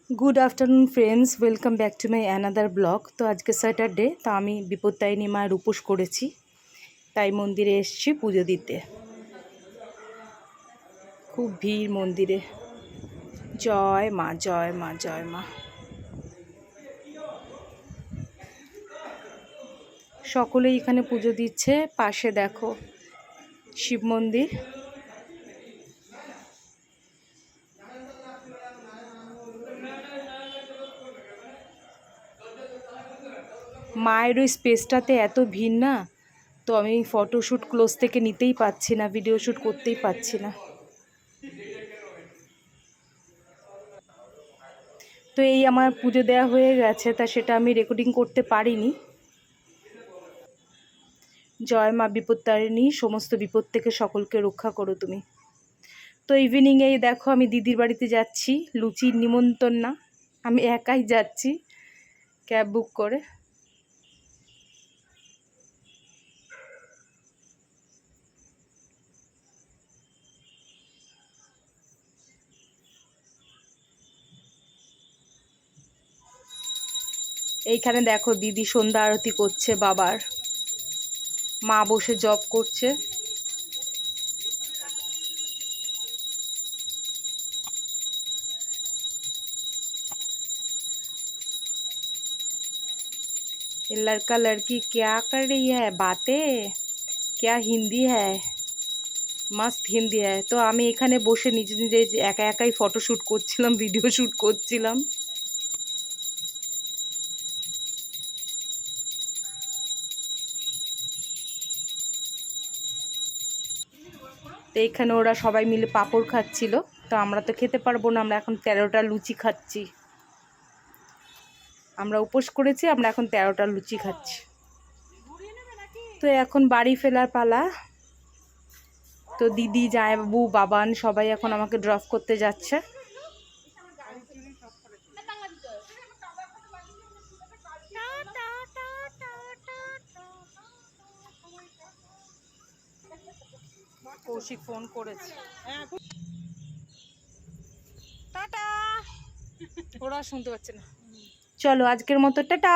Good afternoon friends, welcome back to my another blog. तो आज के सैटरडे, तो আমি বিপত্তারিণী মায়ের উপোস করেছি, তাই মন্দিরে এসেছি পুজো দিতে। খুব ভিড় মন্দিরে। জয় মা, জয় মা, জয় মা। সকলেই এখানে পুজো দিচ্ছে। পাশে দেখো শিব মন্দির। মায়ের ওই স্পেসটাতে এত ভিড় না, তো আমি ফটোশ্যুট ক্লোজ থেকে নিতেই পাচ্ছি না, ভিডিও শ্যুট করতেই পাচ্ছি না। তো এই আমার পুজো দেওয়া হয়ে গেছে, তা সেটা আমি রেকর্ডিং করতে পারিনি। জয় মা বিপত্তারিণী, সমস্ত বিপদ থেকে সকলকে রক্ষা করো তুমি। তো ইভিনিংয়েই দেখো আমি দিদির বাড়িতে যাচ্ছি, লুচির নিমন্ত্রণ না, আমি একাই যাচ্ছি ক্যাব বুক করে। এইখানে দেখো দিদি সন্ধ্যা আরতি করছে বাবার, মা বসে জব করছে। ये लड़का लड़की क्या कर रही है, बातें क्या हिंदी है, मस्त हिंदी है। तो আমি এখানে বসে নিজে নিজে একা একাই ফটো শ্যুট করছিলাম, ভিডিও শ্যুট করছিলাম। তো এখানে ওরা সবাই মিলে পাঁপড় খাচ্ছিল, তো আমরা তো খেতে পারবো না, আমরা এখন 13টা লুচি খাচ্ছি। আমরা উপোস করেছি, আমরা এখন 13টা লুচি খাচ্ছি। তো এখন বাড়ি ফেরার পালা। তো দিদি, জামাইবাবু, বাবান সবাই এখন আমাকে ড্রপ করতে যাচ্ছে। কৌশিক ফোন করেছে, টাটা। ওরা শুনতে পাচ্ছে না। চলো আজকের মতো টাটা।